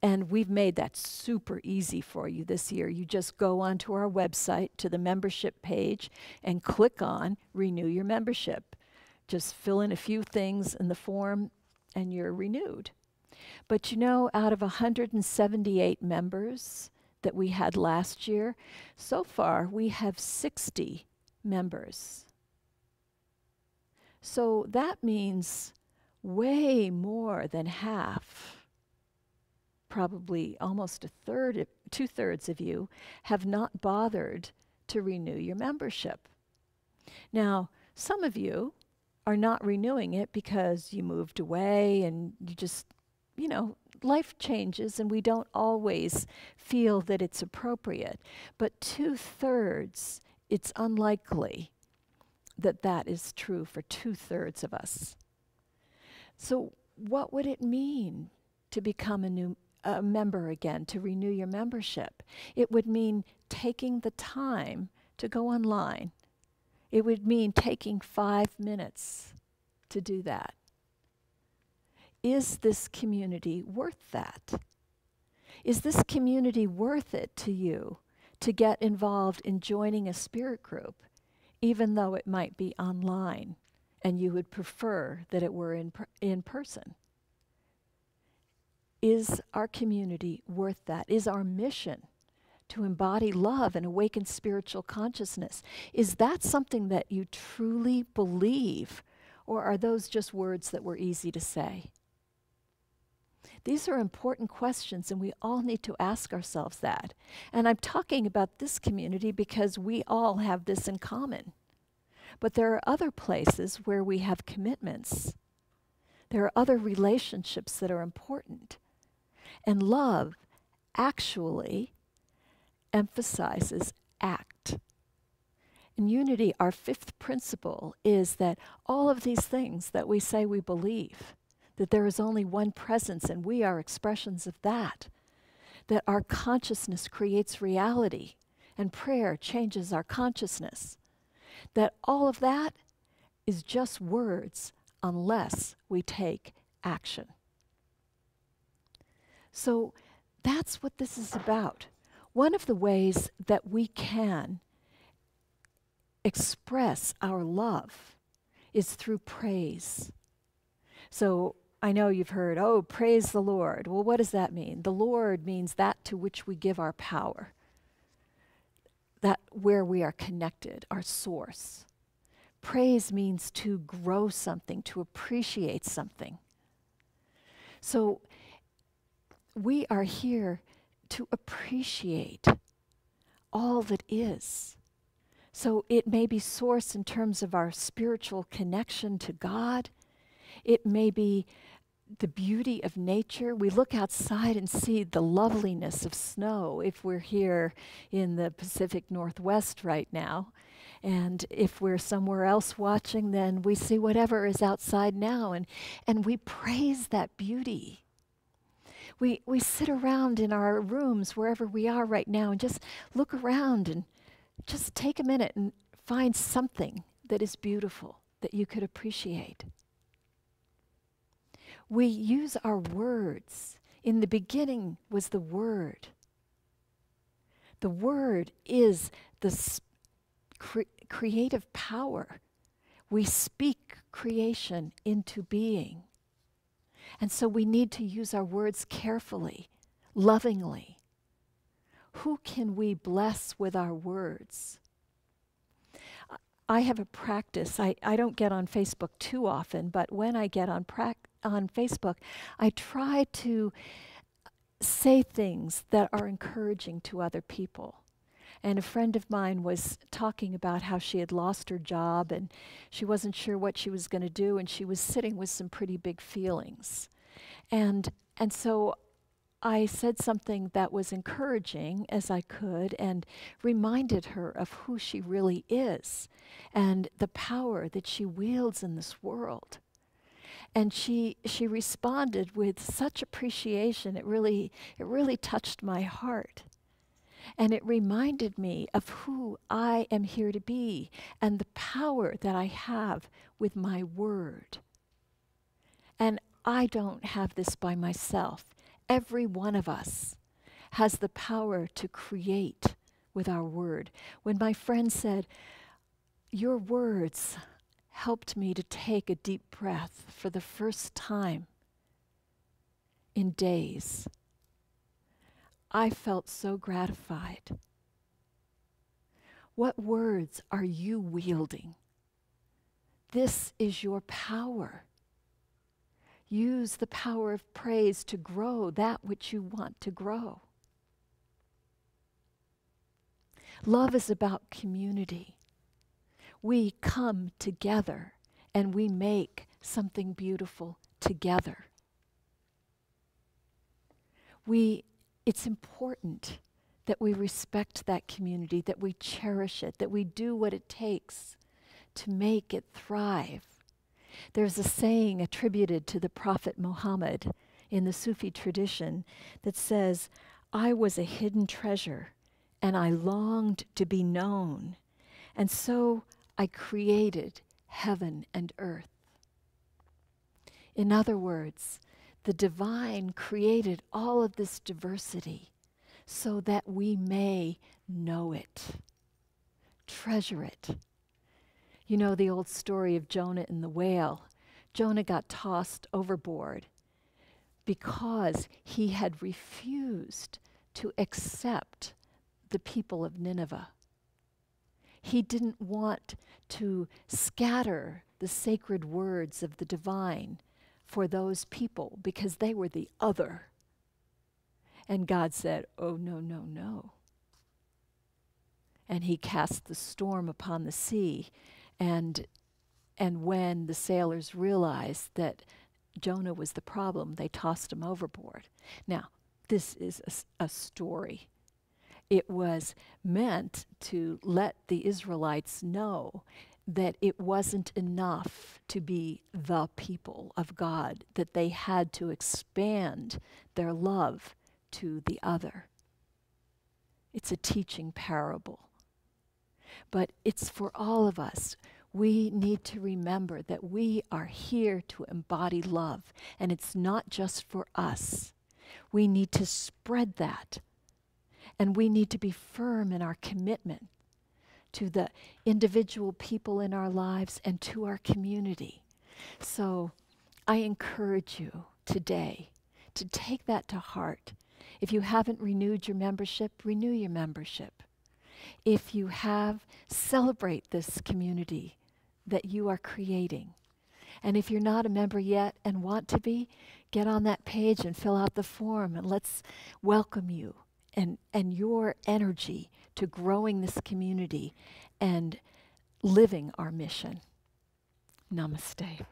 And we've made that super easy for you this year. You just go onto our website to the membership page and click on Renew Your Membership. Just fill in a few things in the form and you're renewed. But you know, out of 178 members that we had last year, so far we have 60 members. So that means way more than half, probably almost a third, 2/3 of you have not bothered to renew your membership. Now, some of you are not renewing it because you moved away and you just, you know, life changes and we don't always feel that it's appropriate. But 2/3, it's unlikely that that is true for 2/3 of us. So what would it mean to become a member again, to renew your membership? It would mean taking the time to go online. It would mean taking 5 minutes to do that. Is this community worth that? Is this community worth it to you to get involved in joining a spirit group, even though it might be online and you would prefer that it were in person? Is our community worth that? Is our mission to embody love and awaken spiritual consciousness, is that something that you truly believe, or are those just words that were easy to say? These are important questions, and we all need to ask ourselves that. And I'm talking about this community because we all have this in common. But there are other places where we have commitments. There are other relationships that are important. And love actually emphasizes act. In unity, our 5th principle is that all of these things that we say we believe, that there is only one presence and we are expressions of that, that our consciousness creates reality and prayer changes our consciousness, that all of that is just words unless we take action. So that's what this is about. One of the ways that we can express our love is through praise. So I know you've heard, oh, praise the Lord. Well, what does that mean? The Lord means that to which we give our power, that where we are connected, our source. Praise means to grow something, to appreciate something. So we are here to appreciate all that is. So it may be source in terms of our spiritual connection to God. It may be the beauty of nature. We look outside and see the loveliness of snow if we're here in the Pacific Northwest right now. And if we're somewhere else watching, then we see whatever is outside now, and we praise that beauty. We sit around in our rooms, wherever we are right now, and just look around and just take a minute and find something that is beautiful that you could appreciate. We use our words. In the beginning was the Word. The Word is the creative power. We speak creation into being. And so we need to use our words carefully, lovingly. Who can we bless with our words? I have a practice. I don't get on Facebook too often, but when I get on on Facebook, I try to say things that are encouraging to other people. And a friend of mine was talking about how she had lost her job and she wasn't sure what she was going to do, and she was sitting with some pretty big feelings. And so I said something that was encouraging as I could and reminded her of who she really is and the power that she wields in this world. And she responded with such appreciation. It really touched my heart. And it reminded me of who I am here to be and the power that I have with my word. And I don't have this by myself. Every one of us has the power to create with our word. When my friend said, "Your words helped me to take a deep breath for the first time in days," I felt so gratified. What words are you wielding? This is your power. Use the power of praise to grow that which you want to grow. Love is about community. We come together and we make something beautiful together. It's important that we respect that community, that we cherish it, that we do what it takes to make it thrive. There's a saying attributed to the Prophet Muhammad in the Sufi tradition that says, "I was a hidden treasure and I longed to be known, and so I created heaven and earth." In other words, the divine created all of this diversity so that we may know it, treasure it. You know the old story of Jonah and the whale. Jonah got tossed overboard because he had refused to accept the people of Nineveh. He didn't want to scatter the sacred words of the divine for those people because they were the other. And God said, "Oh, no, no, no." And he cast the storm upon the sea. And when the sailors realized that Jonah was the problem, they tossed him overboard. Now, this is a story. It was meant to let the Israelites know that it wasn't enough to be the people of God, that they had to expand their love to the other. It's a teaching parable. But it's for all of us. We need to remember that we are here to embody love, and it's not just for us. We need to spread that, and we need to be firm in our commitment to the individual people in our lives and to our community. So I encourage you today to take that to heart. If you haven't renewed your membership, renew your membership. If you have, celebrate this community that you are creating. And if you're not a member yet and want to be, get on that page and fill out the form, and let's welcome you and your energy to growing this community and living our mission. Namaste.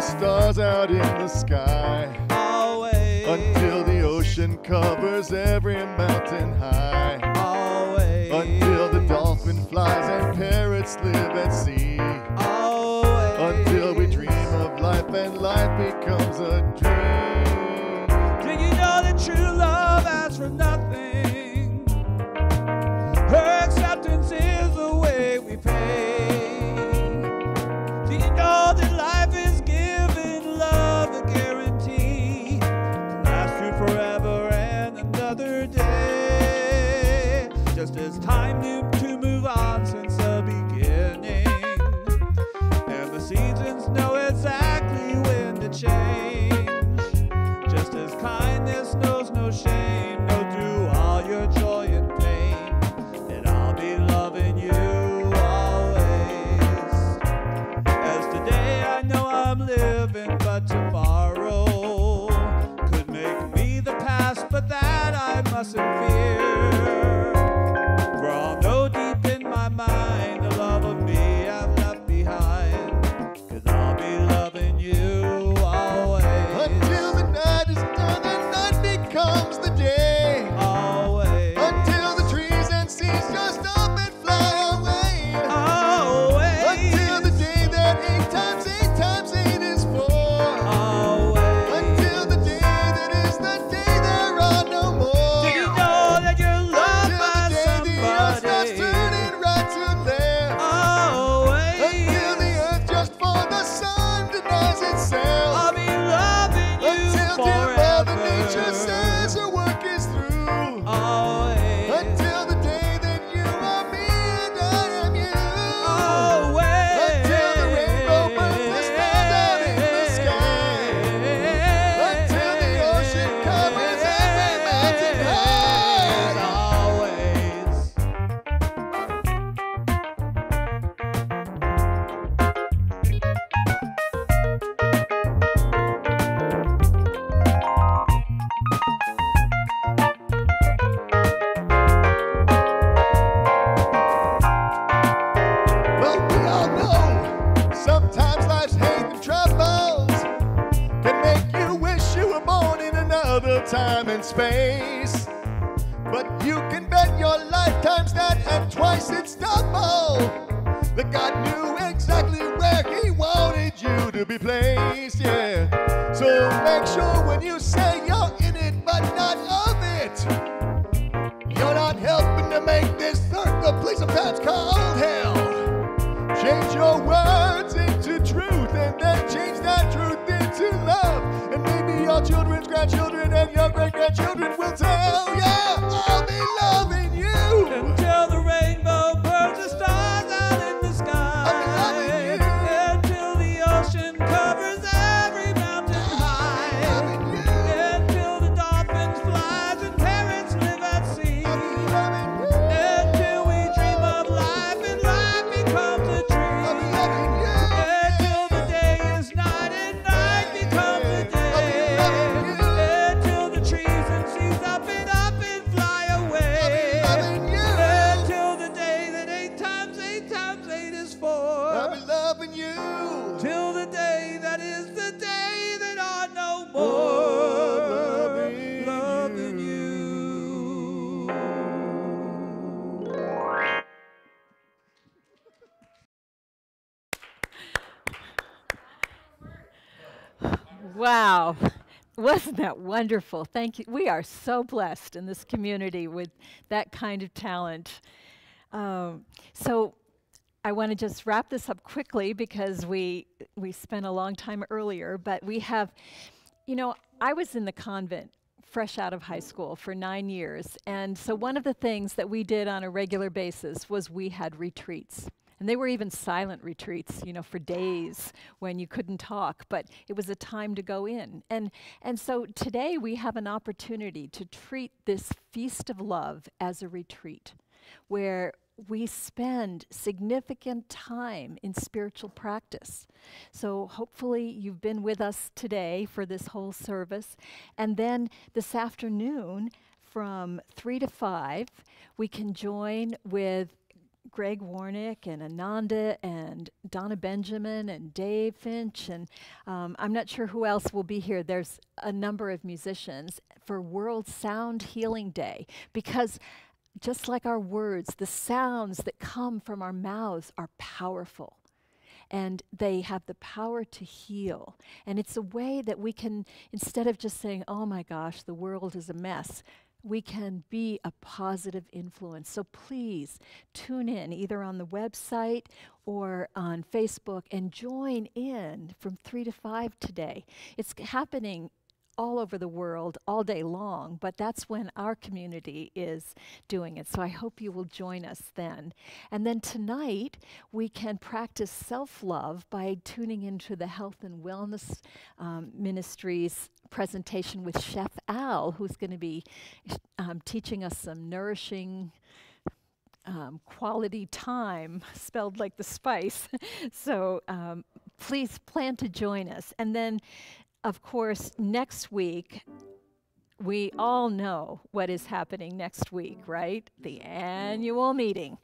Stars out in the sky. covers every mountain high. Always. Until the dolphin flies and parrots live at sea. Always. Until we dream of life and life becomes a dream. Do you know that true love asks for nothing? Her acceptance is the way we pay. Do you know that life is giving love a guarantee to last you forever and another day? Just as time knew to move on since the beginning, and the seasons know exactly when to change. Just as kindness knows no shame, know through all your joy and pain, that I'll be loving you always. As today I know I'm living, but tomorrow could make me the past, but that I mustn't fear. For I'll know deep in my mind the love of me I've left behind, 'cause I'll be loving you always. Until the night is done and night becomes the day. Always. Until the trees and seas just up and fly away. Always. Until the day that 8 times 8 times 8 is 4. Always. Until the day that is the day there are no more. Do you know that you're loved by Until the day the earth starts somebody? turning right to left. Always. Until the earth just for the sun denies itself. I'll be loving you Until dear forever. Mother Nature says her work is through. Always. Until the day that you are me and I am you. Always. Until the rainbow burns the stars out in the sky. Until the ocean covers every mountain high. Always. Well, we all know sometimes life's hate and troubles can make you wish you were born in another time and space. But you can bet your lifetimes that and twice it's double. That God knew exactly where He wanted you to be placed, yeah. So make sure when you say you're in it but not of it, you're not helping to make this earth a place sometimes called hell. Change your words into truth and then change that truth into love. And maybe your children's grandchildren and your great-grandchildren will tell ya, I'll be loving you. Until the rainbow burns the stars out in the sky. I'll be loving you. Until the ocean covers every mountain high. Loving you. Until the dolphins flies and parrots live at sea. I'll be loving you. Until we dream of life and life becomes a dream. I'll be loving you. Until the day is night and night becomes a day. I'll be loving you. Until the trees and seas up and fly away. I'll be loving you. Until the day that 8 times 8 times 8 is 4. I'll be loving you. Till the day that is the day that are no more. Loving you. Wow. Wasn't that wonderful? Thank you. We are so blessed in this community with that kind of talent. So I want to just wrap this up quickly because we spent a long time earlier, but we have, you know, I was in the convent fresh out of high school for 9 years. And so one of the things that we did on a regular basis was we had retreats. And they were even silent retreats, you know, for days when you couldn't talk, but it was a time to go in. And so today we have an opportunity to treat this feast of love as a retreat, where we spend significant time in spiritual practice. So hopefully you've been with us today for this whole service. And then this afternoon from 3 to 5, we can join with Greg Warnick and Ananda and Donna Benjamin and Dave Finch, and I'm not sure who else will be here. There's a number of musicians for World Sound Healing Day, because just like our words, the sounds that come from our mouths are powerful. And they have the power to heal. And it's a way that we can, instead of just saying, oh my gosh, the world is a mess, we can be a positive influence. So please tune in either on the website or on Facebook and join in from 3 to 5 today. It's happening all over the world all day long, but that's when our community is doing it. So I hope you will join us then. And then tonight, we can practice self-love by tuning into the Health and Wellness Ministries presentation with Chef Al, who's going to be teaching us some nourishing quality time, spelled like the spice. So please plan to join us. And then of course, next week, we all know what is happening next week, right? The annual meeting.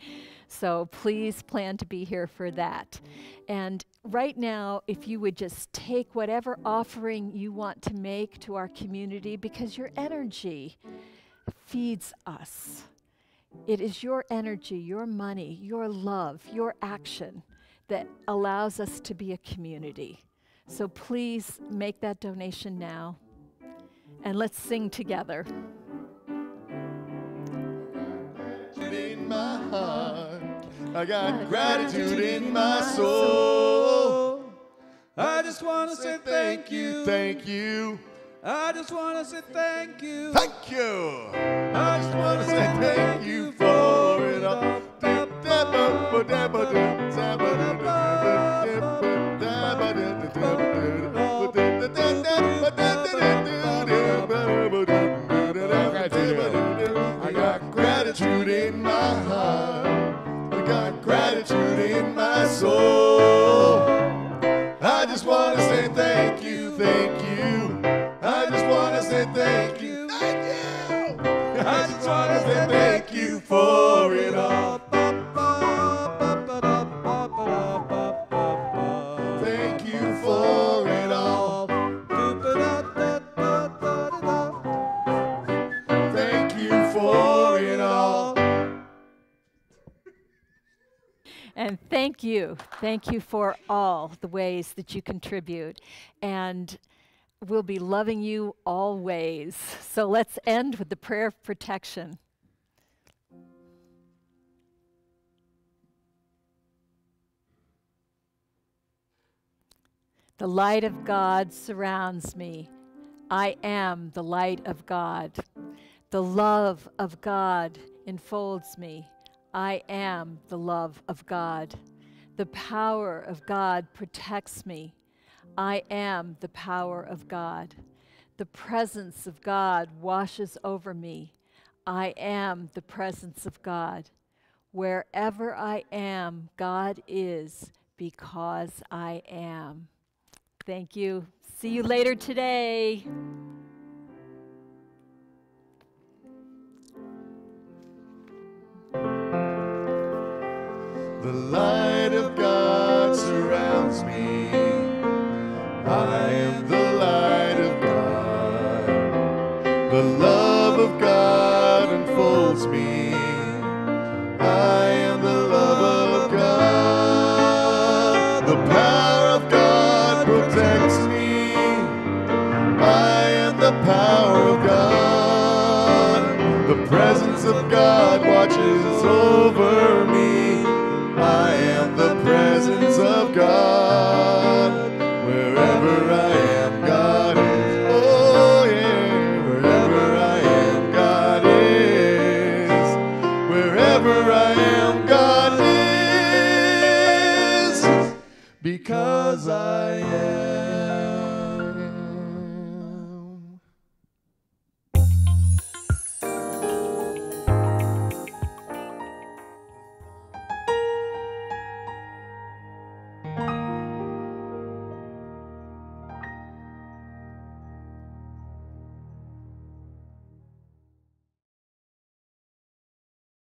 So please plan to be here for that. And right now, if you would just take whatever offering you want to make to our community, because your energy feeds us. It is your energy, your money, your love, your action that allows us to be a community. So please make that donation now, and let's sing together. In my heart, I got gratitude in my soul. I just want to say thank you. Thank you. I just want to say thank you. Thank you. I just want to say thank you for it all. I got gratitude in my heart. I got gratitude in my soul. I just want to say thank you, thank you. I just want to say thank you, thank you. I just want to say thank you for it all. Thank you for it all. Thank you for it all. And thank you. Thank you for all the ways that you contribute. And we'll be loving you always. So let's end with the prayer of protection. The light of God surrounds me. I am the light of God. The love of God enfolds me. I am the love of God. The power of God protects me. I am the power of God. The presence of God washes over me. I am the presence of God. Wherever I am, God is, because I am. Thank you. See you later today. The light of God surrounds me. I am the light of God. The love of God unfolds me. I am the love of God. The power of God protects me. I am the power of God. The presence of God watches over me. I am the presence of God. Wherever I am, God is. Oh yeah, wherever I am, God is. Wherever I am, God is. Because I am.